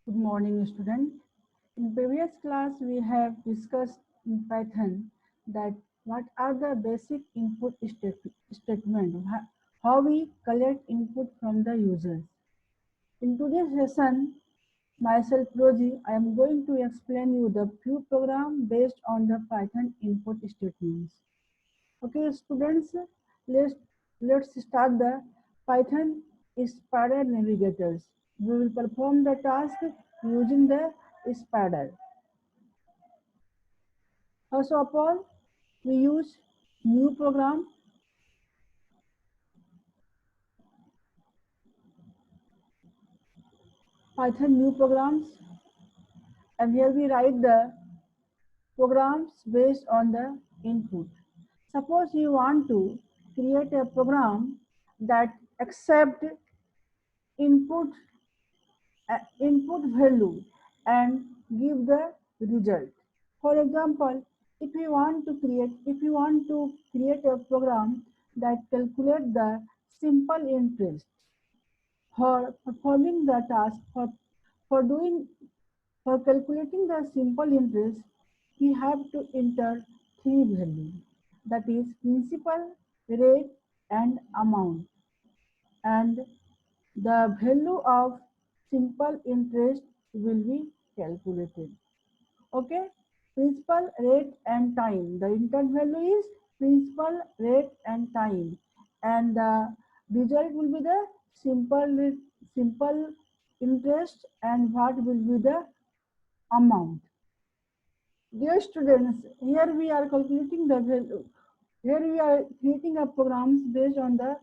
Good morning, student. In previous class, we have discussed in Python that what are the basic input statement, how we collect input from the users. In today's lesson, myself Roji, I am going to explain you the few program based on the Python input statements. Okay, students, let's let's start the Python spider navigators. We will perform the task using the spider. First of all, we use new program, Python new programs, and here we write the programs based on the input. Suppose you want to create a program that accept input input value and give the result. For example, if you want to create a program that calculate the simple interest for performing the task for doing for calculating the simple interest, we have to enter three values, that is principal, rate, and amount, and the value of simple interest will be calculated. Okay, principal, rate, and time. The inter value is principal, rate, and time, and the result will be the simple interest, and what will be the amount. Dear students, here we are calculating the value. Here we are creating a programs based on the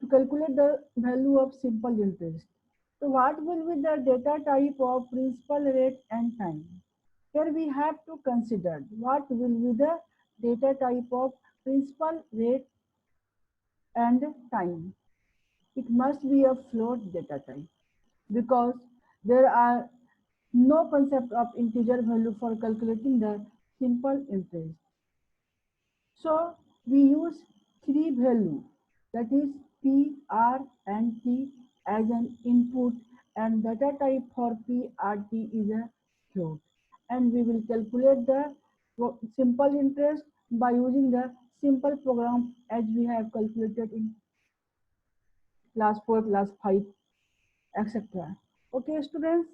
to calculate the value of simple interest. So what will be the data type of principal, rate, and time? Here we have to consider what will be the data type of principal, rate, and time. It must be a float data type because there are no concept of integer value for calculating the simple interest. So we use three value, that is P, R, and T as an input, and data type for P, R, T is a float. And we will calculate the simple interest by using the simple program as we have calculated in class 4, class 5, etc. Okay, students,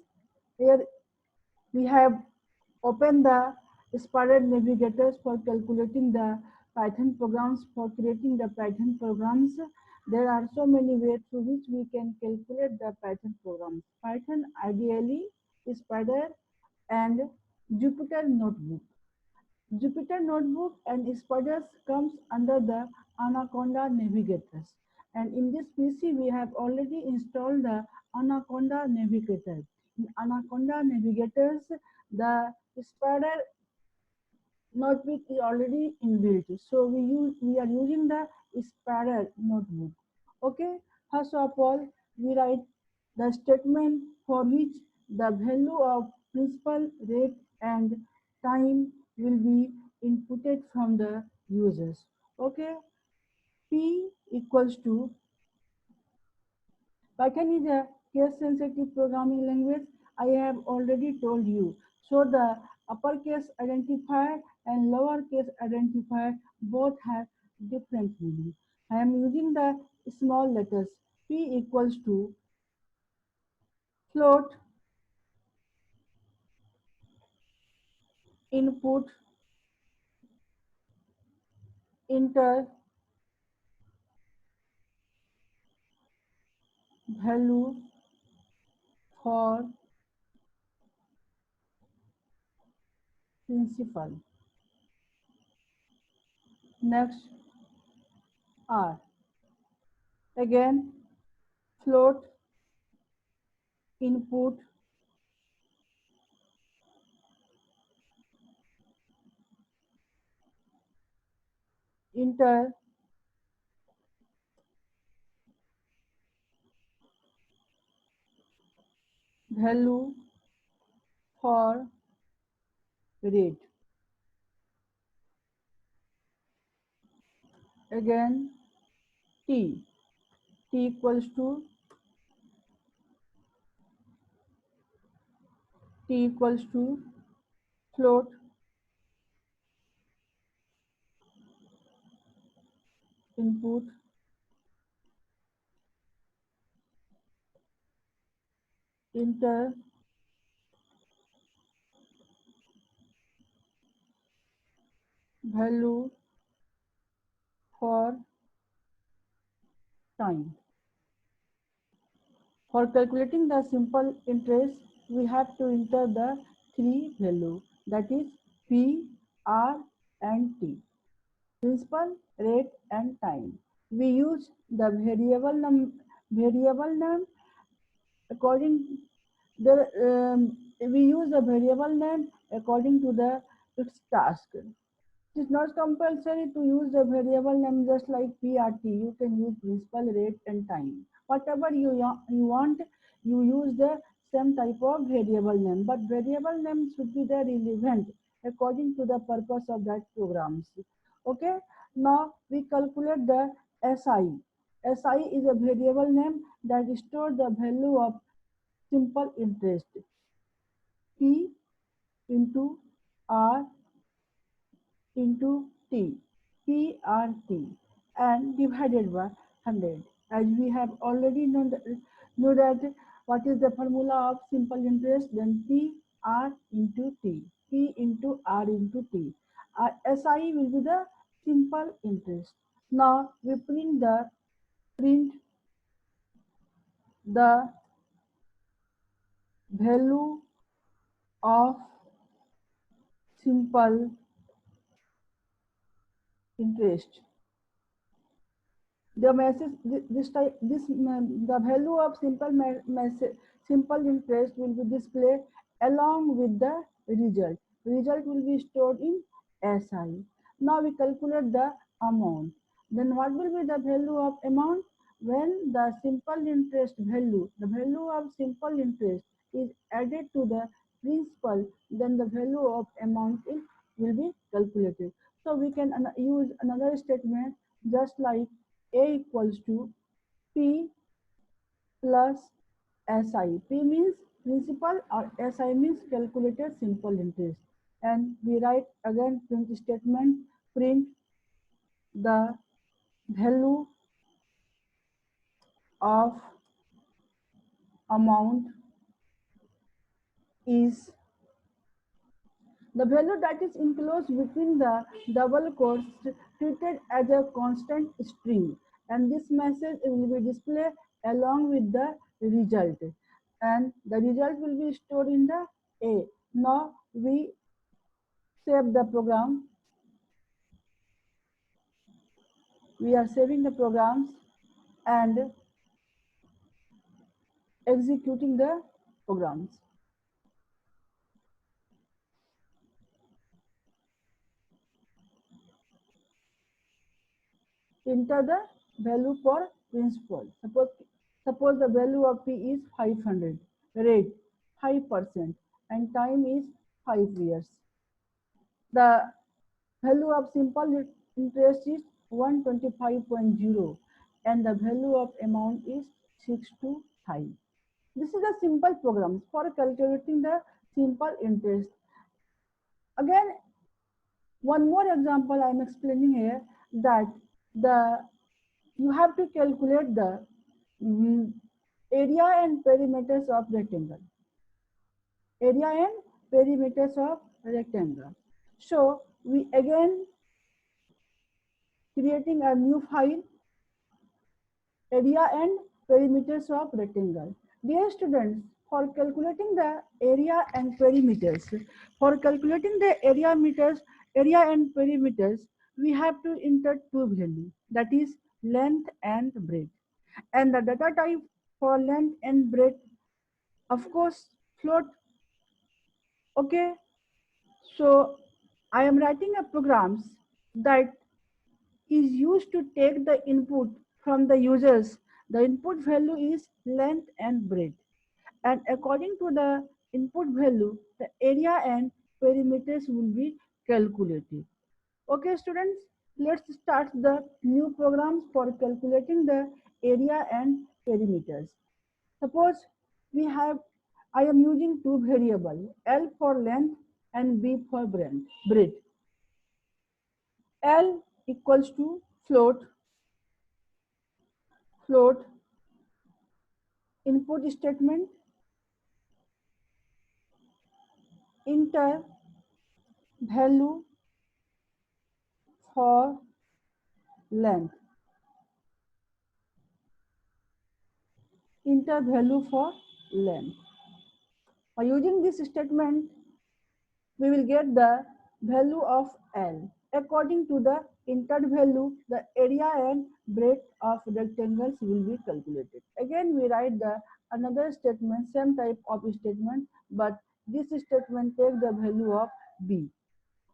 here we have opened the spider navigators for calculating the Python programs, for creating the Python programs. There are so many ways through which we can calculate the Python programs. Python ideally, Spider, and Jupyter Notebook. Jupyter Notebook and Spiders comes under the Anaconda Navigators. And in this PC, we have already installed the Anaconda Navigator. In Anaconda Navigators, the Spider Notebook is already inbuilt. So we are using the Spider Notebook. Okay. First of all, we write the statement for which the value of principal, rate, and time will be inputted from the users. Okay. P equals to Python is a case-sensitive programming language. I have already told you. So the uppercase identifier and lowercase identifier both have different meaning. I am using the small letters. P equals to float, input, enter, value for principal. Next, R. Again, float, input, enter, value for rate. Again, T. T equals to T equals to float input enter value for time. For calculating the simple interest, we have to enter the three values, that is P, R and T. Principal, rate and time. We use the variable name according the we use the variable name according to the its task. It is not compulsory to use the variable name just like PRT. You can use principal, rate and time. Whatever you want, you use the same type of variable name. But variable name should be the relevant according to the purpose of that programs. Okay. Now we calculate the SI. SI is a variable name that stores the value of simple interest. P into R into T, PRT, and divided by 100. As we have already know that what is the formula of simple interest, then P R into T, P into R into T. SI will be the simple interest. Now we print the value of simple interest. The message the value of simple interest will be displayed along with the result. Result will be stored in SI. Now we calculate the amount. Then what will be the value of amount? When the simple interest value, the value of simple interest is added to the principal, then the value of amount will be calculated. So we can use another statement just like A equals to P plus SI. P means principal or SI means calculated simple interest. And we write again print statement, print the value of amount is the value that is enclosed between the double quotes treated as a constant string, and this message will be displayed along with the result, and the result will be stored in the A. Now we save the program. We are saving the programs and executing the programs. Enter the value for principal. Suppose the value of P is 500, rate 5%, and time is 5 years. The value of simple interest is 125.0 and the value of amount is 625. This is a simple program for calculating the simple interest. Again, one more example I am explaining here, that you have to calculate the area and perimeters of rectangle. Area and perimeters of rectangle. So we again creating a new file, area and perimeters of rectangle. Dear students, for calculating the area and perimeters, area and perimeters, we have to enter two values, that is length and breadth. And the data type for length and breadth, of course, float. Okay, so I am writing a programs that is used to take the input from the users. The input value is length and breadth. And according to the input value, the area and perimeters will be calculated. Okay, students, let's start the new programs for calculating the area and perimeters. Suppose we have I am using two variables, L for length and B for breadth. L equals to float input statement, enter value for length, enter value for length. By using this statement, we will get the value of L. According to the entered value, the area and breadth of rectangles will be calculated. Again, we write the another statement, same type of statement, but this statement take the value of B.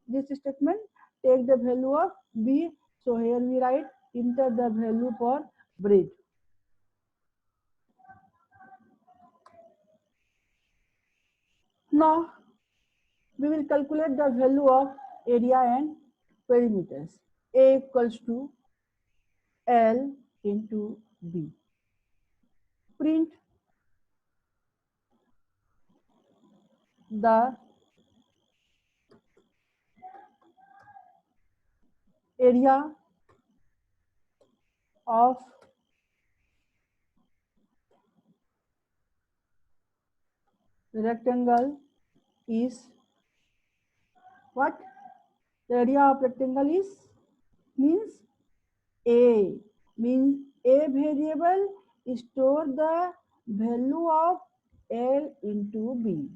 This statement take the value of B. So here we write enter the value for breadth. Now we will calculate the value of area and perimeters. A equals to L into B. Print the area of rectangle is what? The area of rectangle is means A, means A variable store the value of L into B,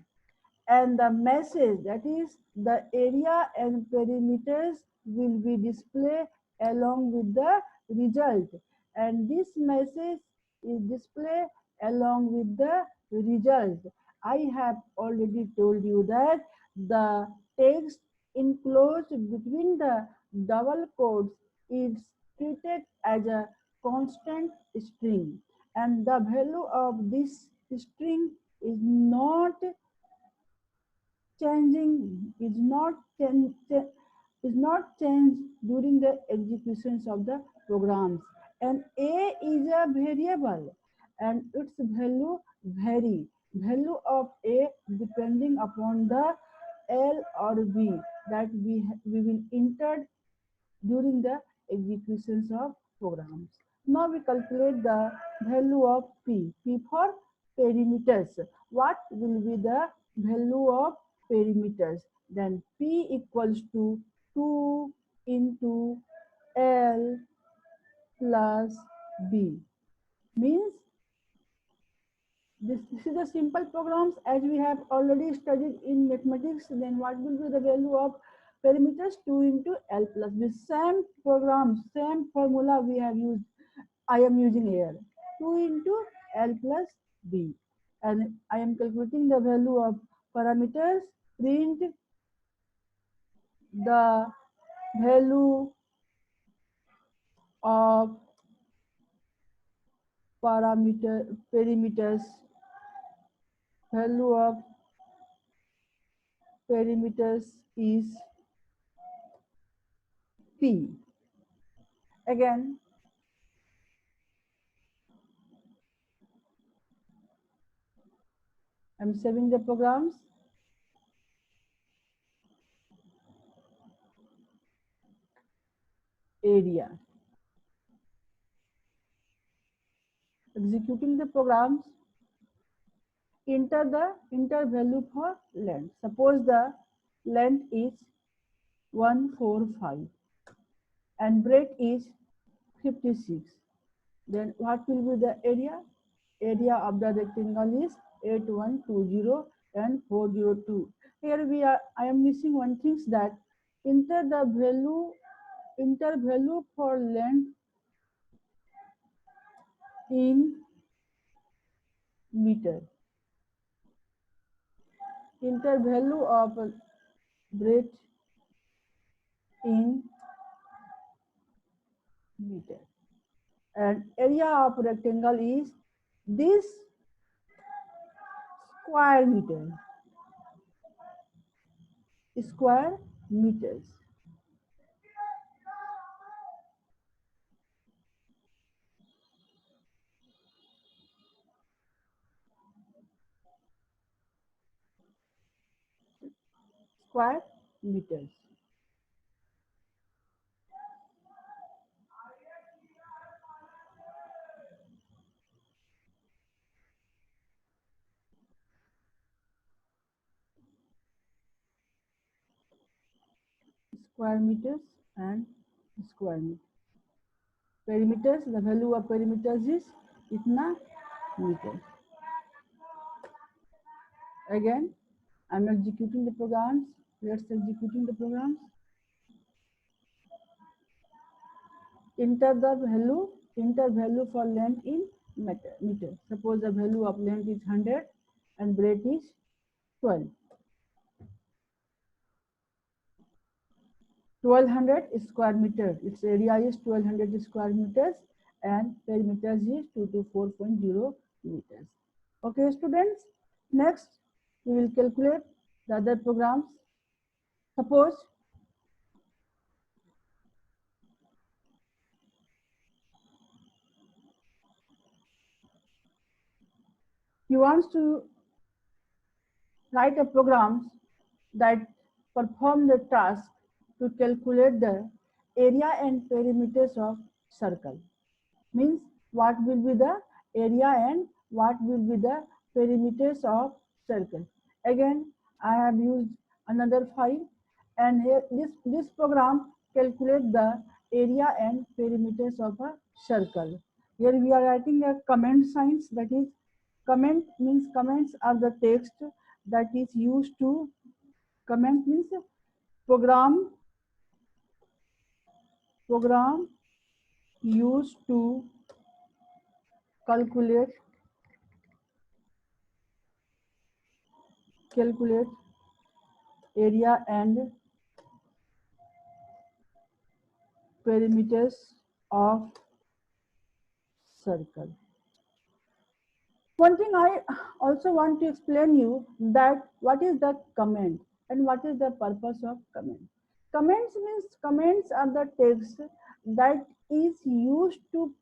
and the message, that is the area and perimeters, will be displayed along with the result, and this message is displayed along with the result. I have already told you that the text enclosed between the double quotes is treated as a constant string, and the value of this string is not changing, is not changed during the executions of the programs. And A is a variable and its value vary. Value of A depending upon the L or B that we will enter during the executions of programs. Now we calculate the value of P. P for perimeters. What will be the value of perimeters? Then P equals to 2 into L plus B. Means this is a simple programs as we have already studied in mathematics. Then what will be the value of perimeters? 2 into L plus B. Same program, same formula we have used. I am using here 2 into L plus B, and I am calculating the value of parameters. Print the value of perimeters. Value of perimeters is P. Again, I'm saving the programs. Area. Executing the programs, enter value for length. Suppose the length is 145 and breadth is 56. Then what will be the area? Area of the rectangle is 8120 and 402. Here I am missing one thing, that enter value for length in meter. Enter value of breadth in meter. And area of rectangle is this square meters. square meters. Square meters and square meter. Perimeters, the value of perimeters is itna meter. Again, I'm executing the programs. Let's executing the programs. Enter value for length in meter. Suppose the value of length is 100 and breadth is 12. 1200 square meter. Its area is 1200 square meters and perimeters is 224.0 meters. Okay, students. Next, we will calculate the other programs. Suppose you want to write a program that perform the task to calculate the area and perimeters of circle. Means what will be the area and what will be the perimeters of circle. Again, I have used another file, and here this program calculate the area and perimeters of a circle. Here we are writing a comment signs, that is comment means comments are the text that is used to comment means program used to calculate area and perimeters of circle. One thing I also want to explain you that what is the comment and what is the purpose of comment. Comments means comments are the text that is used to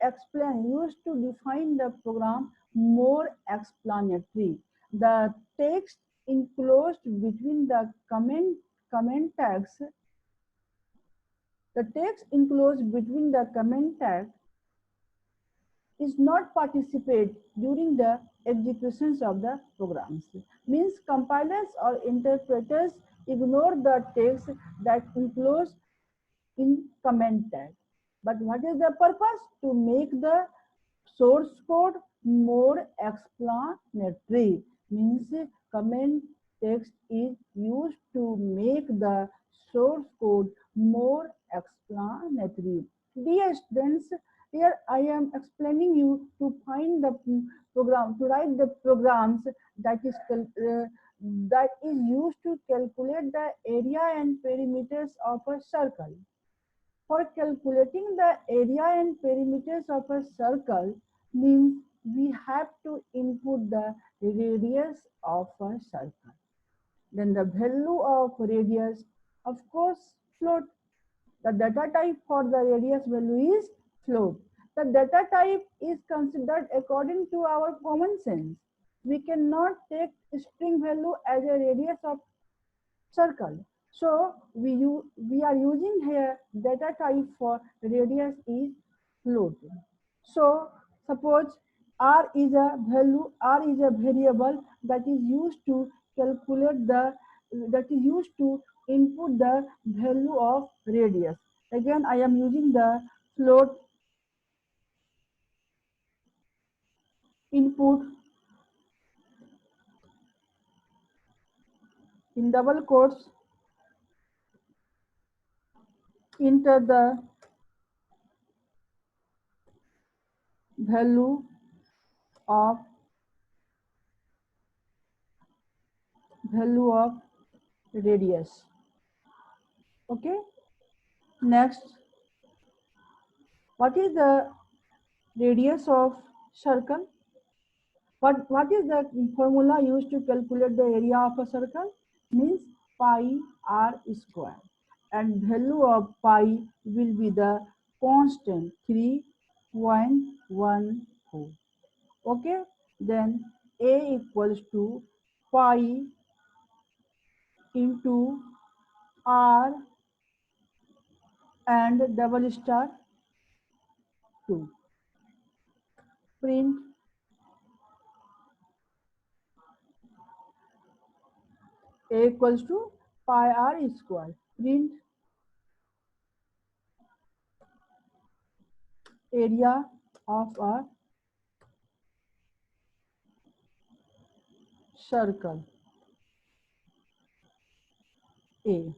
explain, used to define the program more explanatory. The text enclosed between the comment tags. The text enclosed between the comment tag is not participate during the executions of the programs. Means compilers or interpreters ignore the text that enclosed in comment tag. But what is the purpose? To make the source code more explanatory. Means comment text is used to make the source code more explanatory. Dear students, here I am explaining you to find the program, to write the programs that is used to calculate the area and perimeters of a circle. For calculating the area and perimeters of a circle means we have to input the radius of a circle. Then the value of radius, of course, float. The data type for the radius value is float. The data type is considered according to our common sense. We cannot take string value as a radius of circle. So we are using here data type for radius is float. So suppose r is a value, r is a variable that is used to calculate that is used to input the value of radius. Again, I am using the float input in double quotes, enter the value of radius. Okay. Next, what is the radius of circle? What is the formula used to calculate the area of a circle? Means pi r square, and value of pi will be the constant 3.14. Okay, then a equals to pi into R and double star 2. Print A equals to pi R square. Print area of a circle A.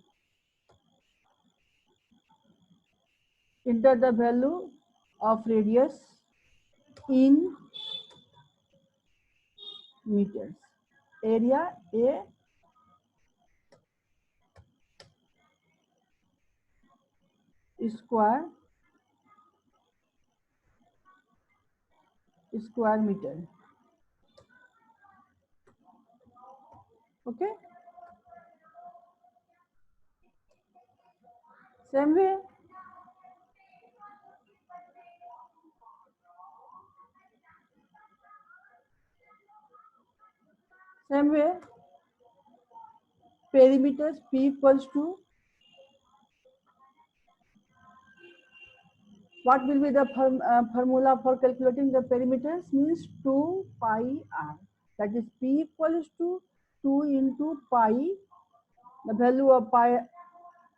Enter the value of radius in meters. Area A square meter. Okay. Same way, perimeters P equals to, what will be the formula for calculating the perimeters? Means 2 pi r. That is P equals to 2 into pi. The value of pi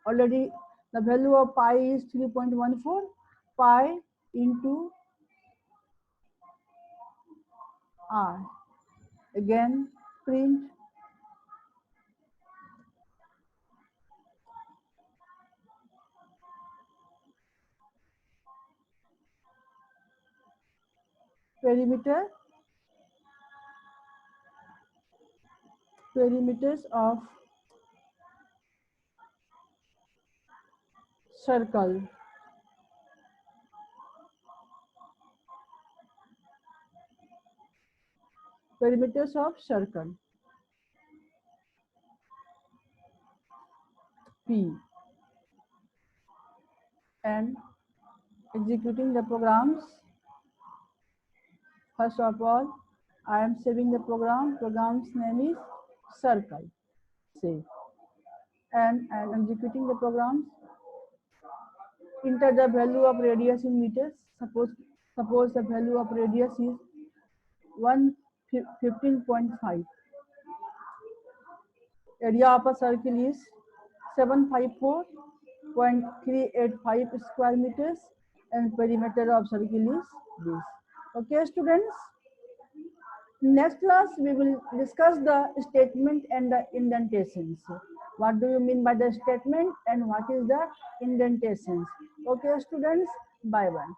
already, the value of pi is 3.14. Pi into r. Again, print perimeters of circle. Perimeters of circle P, and executing the programs. First of all, I am saving the program. Program's name is circle. Save. And I am executing the programs. Enter the value of radius in meters. Suppose the value of radius is 15.5. Area of a circle is 754.385 square meters, and perimeter of circle is this. Okay, students. Next class we will discuss the statement and the indentations. What do you mean by the statement and what is the indentations? Okay, students. Bye bye.